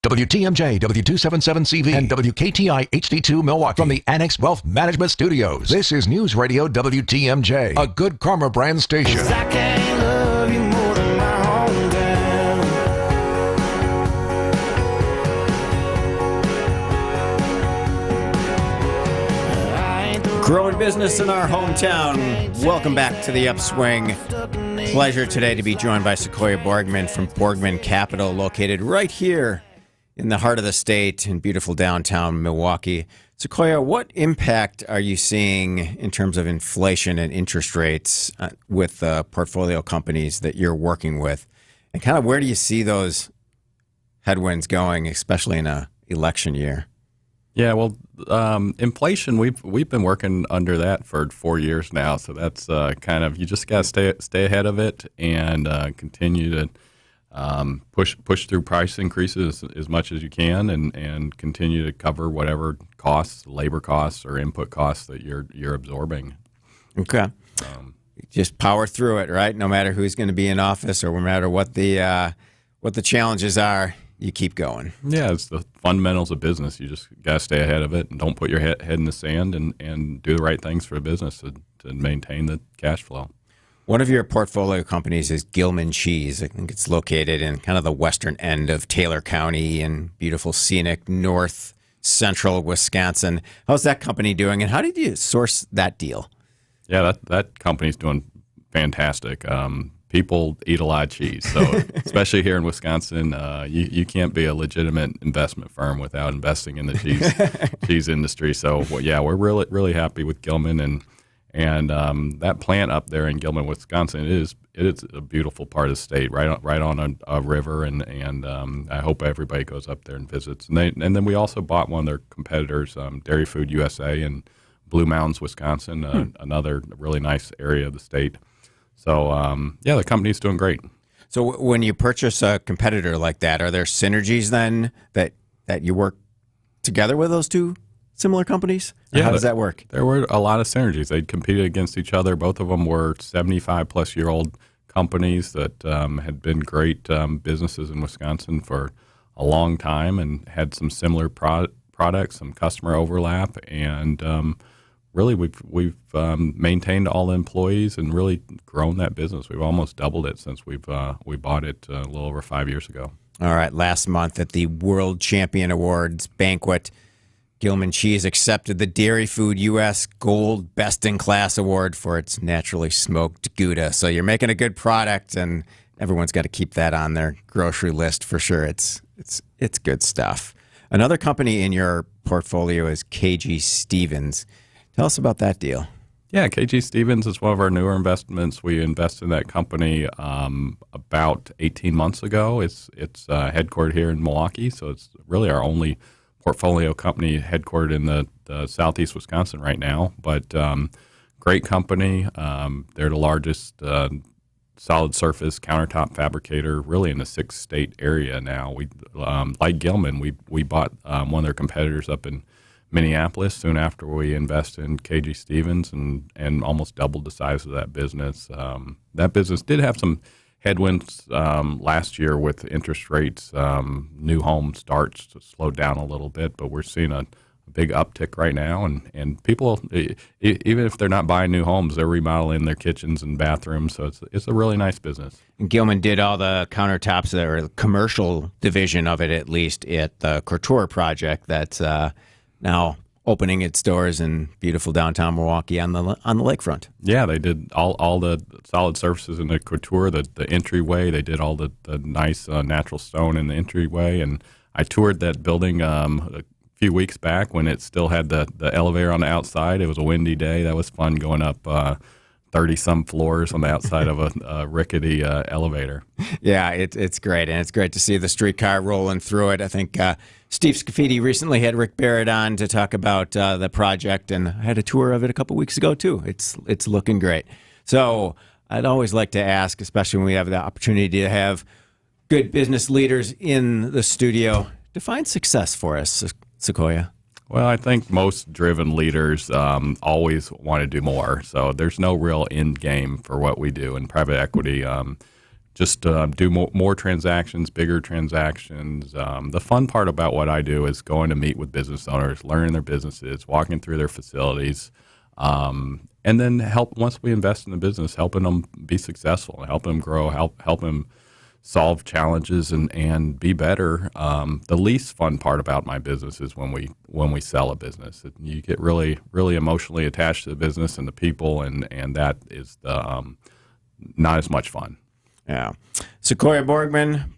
WTMJ, W277CV, and WKTI HD2 Milwaukee from the Annex Wealth Management Studios. This is News Radio WTMJ, a Good Karma brand station. I can't love you more than my hometown. Growing business in our hometown. Welcome back to the Upswing. Pleasure today to be joined by Sequoia Borgman from Borgman Capital, located right here in the heart of the state in beautiful downtown Milwaukee. Sequoia, what impact are you seeing in terms of inflation and interest rates with the portfolio companies that you're working with? And kind of where do you see those headwinds going, especially in an election year? Yeah, well, inflation, we've been working under that for 4 years now. So that's kind of, you just got to stay ahead of it and continue to push through price increases as much as you can, and continue to cover whatever costs, labor costs or input costs that you're absorbing. Okay. Just power through it, right? No matter who's going to be in office or no matter what the challenges are, you keep going. Yeah, it's the fundamentals of business. You just got to stay ahead of it and don't put your head in the sand, and do the right things for the business to maintain the cash flow. One of your portfolio companies is Gilman Cheese. I think it's located in kind of the western end of Taylor County in beautiful, scenic north central Wisconsin. How's that company doing, and how did you source that deal? Yeah, that company's doing fantastic. People eat a lot of cheese, so especially here in Wisconsin, you can't be a legitimate investment firm without investing in the cheese industry. So, yeah, we're really happy with Gilman, and that plant up there in Gilman, Wisconsin, it is a beautiful part of the state, right on a river, and I hope everybody goes up there and visits. And then we also bought one of their competitors, Dairy Food USA, in Blue Mountains, Wisconsin, another really nice area of the state. So yeah, the company's doing great. So when you purchase a competitor like that, are there synergies then that you work together with those two similar companies? Yeah, how does that work? There were a lot of synergies. They competed against each other. Both of them were 75-plus-year-old companies that had been great businesses in Wisconsin for a long time and had some similar products, some customer overlap, and really we've maintained all the employees and really grown that business. We've almost doubled it since we bought it a little over 5 years ago. All right. Last month at the World Champion Awards banquet, Gilman Cheese accepted the Dairy Food U.S. Gold Best in Class Award for its naturally smoked Gouda. So you're making a good product, and everyone's got to keep that on their grocery list for sure. It's good stuff. Another company in your portfolio is KG Stevens. Tell us about that deal. Yeah, KG Stevens is one of our newer investments. We invested in that company about 18 months ago. It's headquartered here in Milwaukee, so it's really our only portfolio company headquartered in the southeast Wisconsin right now. But great company. They're the largest solid surface countertop fabricator really in the 6-state area now. We like Gilman, we bought one of their competitors up in Minneapolis soon after we invested in KG Stevens, and almost doubled the size of that business. That business did have some headwinds last year with interest rates. New home starts slowed down a little bit, but we're seeing a big uptick right now. And people, even if they're not buying new homes, they're remodeling their kitchens and bathrooms. So it's a really nice business. And Gilman did all the countertops, the commercial division of it at least, at the Couture project that's now opening its doors in beautiful downtown Milwaukee on the lakefront. Yeah, they did all the solid surfaces in the Couture, the entryway. They did all the nice natural stone in the entryway. And I toured that building a few weeks back when it still had the elevator on the outside. It was a windy day. That was fun going up 30-some floors on the outside of a rickety elevator. Yeah, it's great, and it's great to see the streetcar rolling through it. I think Steve Scafidi recently had Rick Barrett on to talk about the project, and I had a tour of it a couple weeks ago, too. It's looking great. So I'd always like to ask, especially when we have the opportunity to have good business leaders in the studio, define success for us, Sequoia. Well, I think most driven leaders always want to do more. So there's no real end game for what we do in private equity. Just do more transactions, bigger transactions. The fun part about what I do is going to meet with business owners, learning their businesses, walking through their facilities, and then once we invest in the business, helping them be successful, helping them grow, help them solve challenges and be better. The least fun part about my business is when we sell a business. You get really, really emotionally attached to the business and the people, and that is not as much fun. Yeah. Sequoia Borgman,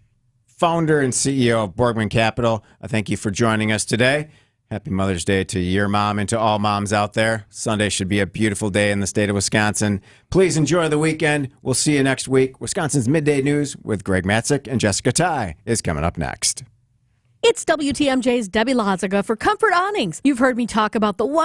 founder and CEO of Borgman Capital, I thank you for joining us today. Happy Mother's Day to your mom and to all moms out there. Sunday should be a beautiful day in the state of Wisconsin. Please enjoy the weekend. We'll see you next week. Wisconsin's Midday News with Greg Matzik and Jessica Ty is coming up next. It's WTMJ's Debbie Loziga for Comfort Awnings. You've heard me talk about the one